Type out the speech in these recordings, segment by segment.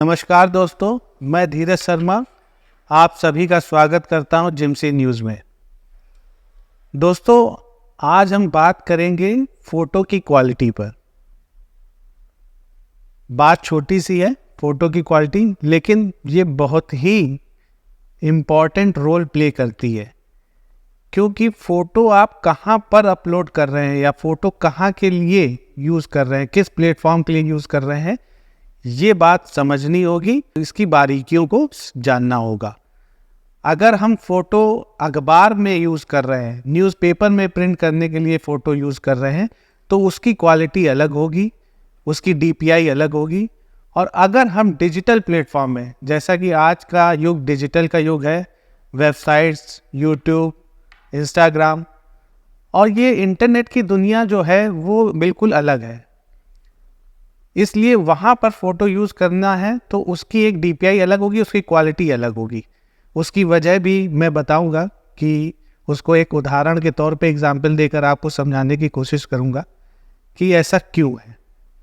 नमस्कार दोस्तों, मैं धीरज शर्मा आप सभी का स्वागत करता हूं जिमसी न्यूज़ में। दोस्तों, आज हम बात करेंगे फ़ोटो की क्वालिटी पर। बात छोटी सी है फ़ोटो की क्वालिटी, लेकिन ये बहुत ही इम्पॉर्टेंट रोल प्ले करती है, क्योंकि फ़ोटो आप कहाँ पर अपलोड कर रहे हैं या फ़ोटो कहाँ के लिए यूज़ कर रहे हैं, किस प्लेटफॉर्म के लिए यूज़ कर रहे हैं, ये बात समझनी होगी, इसकी बारीकियों को जानना होगा। अगर हम फ़ोटो अखबार में यूज़ कर रहे हैं, न्यूज़पेपर में प्रिंट करने के लिए फ़ोटो यूज़ कर रहे हैं, तो उसकी क्वालिटी अलग होगी, उसकी DPI अलग होगी। और अगर हम डिजिटल प्लेटफॉर्म में, जैसा कि आज का युग डिजिटल का युग है, वेबसाइट्स, यूट्यूब, इंस्टाग्राम और ये इंटरनेट की दुनिया जो है वो बिल्कुल अलग है, इसलिए वहाँ पर फ़ोटो यूज़ करना है तो उसकी एक DPI अलग होगी, उसकी क्वालिटी अलग होगी। उसकी वजह भी मैं बताऊंगा कि उसको एक उदाहरण के तौर पे एग्जाम्पल देकर आपको समझाने की कोशिश करूंगा कि ऐसा क्यों है।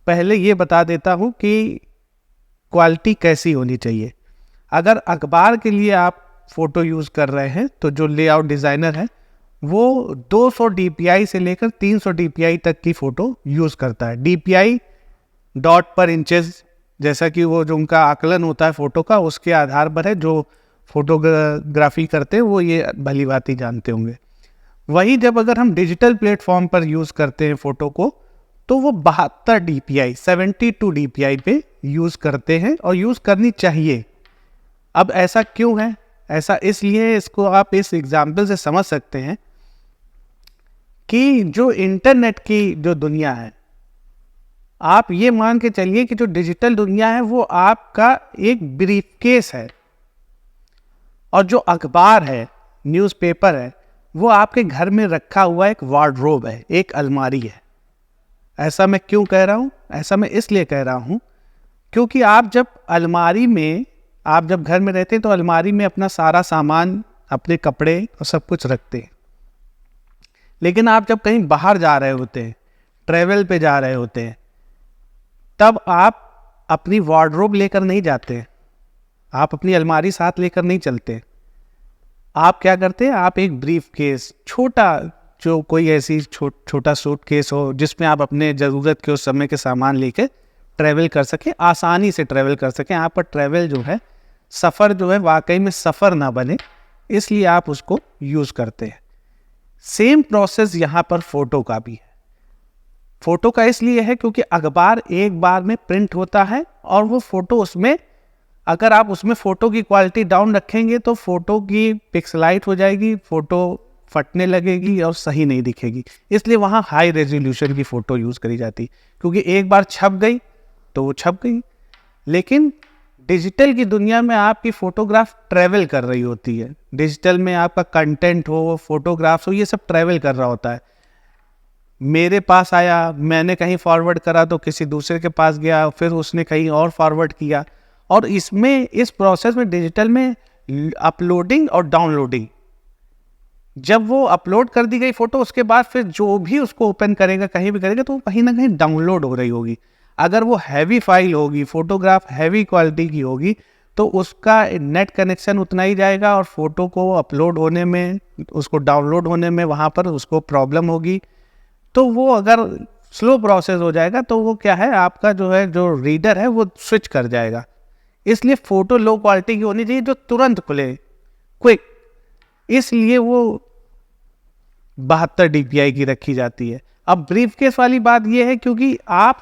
पहले ये बता देता हूँ कि क्वालिटी कैसी होनी चाहिए। अगर अखबार के लिए आप फ़ोटो यूज़ कर रहे हैं तो जो लेआउट डिज़ाइनर है वो 200 DPI से लेकर 300 DPI तक की फ़ोटो यूज़ करता है। DPI डॉट पर इंचेस, जैसा कि वो जो उनका आकलन होता है फ़ोटो का, उसके आधार पर है। जो फोटोग्राफी करते हैं वो ये भली बात ही जानते होंगे। वही जब अगर हम डिजिटल प्लेटफॉर्म पर यूज़ करते हैं फ़ोटो को, तो वो 72 DPI 72 DPI पे यूज़ करते हैं और यूज़ करनी चाहिए। अब ऐसा क्यों है? ऐसा इसलिए, इसको आप इस एग्जाम्पल से समझ सकते हैं कि जो इंटरनेट की जो दुनिया है, आप ये मान के चलिए कि जो डिजिटल दुनिया है वो आपका एक ब्रीफकेस है, और जो अखबार है, न्यूज़पेपर है, वो आपके घर में रखा हुआ एक वार्डरोब है, एक अलमारी है। ऐसा मैं क्यों कह रहा हूँ? ऐसा मैं इसलिए कह रहा हूँ क्योंकि आप जब घर में रहते हैं तो अलमारी में अपना सारा सामान, अपने कपड़े और सब कुछ रखते हैं। लेकिन आप जब कहीं बाहर जा रहे होते हैं, ट्रैवल पे जा रहे होते हैं, तब आप अपनी वार्डरोब लेकर नहीं जाते, आप अपनी अलमारी साथ लेकर नहीं चलते। आप क्या करते हैं? आप एक ब्रीफ केस, छोटा, जो कोई ऐसी छोटा सूट केस हो जिसमें आप अपने ज़रूरत के उस समय के सामान लेकर ट्रैवल कर सकें, आसानी से ट्रैवल कर सकें। आप पर ट्रैवल जो है, सफ़र जो है वाकई में सफ़र ना बने, इसलिए आप उसको यूज़ करते हैं। सेम प्रोसेस यहाँ पर फ़ोटो का भी है। फ़ोटो का इसलिए है क्योंकि अखबार एक बार में प्रिंट होता है और वो फ़ोटो उसमें, अगर आप उसमें फ़ोटो की क्वालिटी डाउन रखेंगे तो फ़ोटो की पिक्सलाइट हो जाएगी, फ़ोटो फटने लगेगी और सही नहीं दिखेगी। इसलिए वहाँ हाई रेजोल्यूशन की फ़ोटो यूज़ करी जाती, क्योंकि एक बार छप गई तो वो छप गई। लेकिन डिजिटल की दुनिया में आपकी फ़ोटोग्राफ ट्रैवल कर रही होती है। डिजिटल में आपका कंटेंट हो, फ़ोटोग्राफ्स हो, ये सब ट्रैवल कर रहा होता है। मेरे पास आया, मैंने कहीं फॉरवर्ड करा तो किसी दूसरे के पास गया, फिर उसने कहीं और फॉरवर्ड किया। और इसमें, इस प्रोसेस में, डिजिटल में अपलोडिंग और डाउनलोडिंग, जब वो अपलोड कर दी गई फ़ोटो, उसके बाद फिर जो भी उसको ओपन करेगा, कहीं भी करेगा, तो वो कहीं ना कहीं डाउनलोड हो रही होगी। अगर वो हैवी फाइल होगी, फ़ोटोग्राफ हैवी क्वालिटी की होगी, तो उसका नेट कनेक्शन उतना ही जाएगा और फ़ोटो को अपलोड होने में, उसको डाउनलोड होने में, वहाँ पर उसको प्रॉब्लम होगी। तो वो अगर स्लो प्रोसेस हो जाएगा तो वो क्या है, आपका जो है, जो रीडर है, वो स्विच कर जाएगा। इसलिए फ़ोटो लो क्वालिटी की होनी चाहिए जो तुरंत खुले, क्विक। इसलिए वो 72 DPI की रखी जाती है। अब ब्रीफकेस वाली बात ये है क्योंकि आप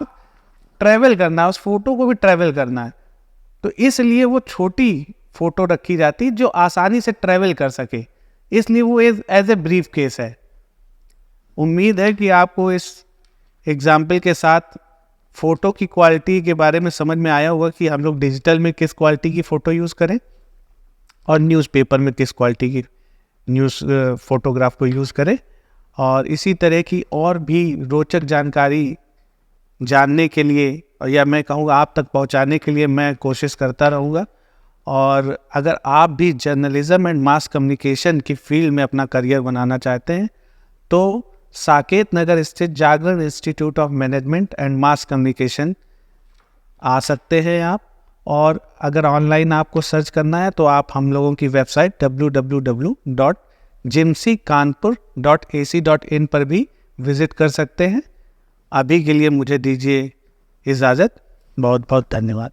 ट्रैवल करना है, उस फोटो को भी ट्रैवल करना है, तो इसलिए वो छोटी फ़ोटो रखी जाती है जो आसानी से ट्रैवल कर सके, इसलिए वो एज ए ब्रीफकेस है। उम्मीद है कि आपको इस एग्जाम्पल के साथ फ़ोटो की क्वालिटी के बारे में समझ में आया होगा कि हम लोग डिजिटल में किस क्वालिटी की फ़ोटो यूज़ करें और न्यूज़पेपर में किस क्वालिटी की फ़ोटोग्राफ को यूज़ करें। और इसी तरह की और भी रोचक जानकारी जानने के लिए, या मैं कहूँगा आप तक पहुँचाने के लिए, मैं कोशिश करता रहूँगा। और अगर आप भी जर्नलिज्म एंड मास कम्युनिकेशन की फील्ड में अपना करियर बनाना चाहते हैं तो साकेत नगर स्थित Jagran institute of management and mass communication आ सकते हैं आप। और अगर ऑनलाइन आपको सर्च करना है तो आप हम लोगों की वेबसाइट www.gimckanpur.ac.in पर भी विज़िट कर सकते हैं। अभी के लिए मुझे दीजिए इजाज़त। बहुत बहुत धन्यवाद।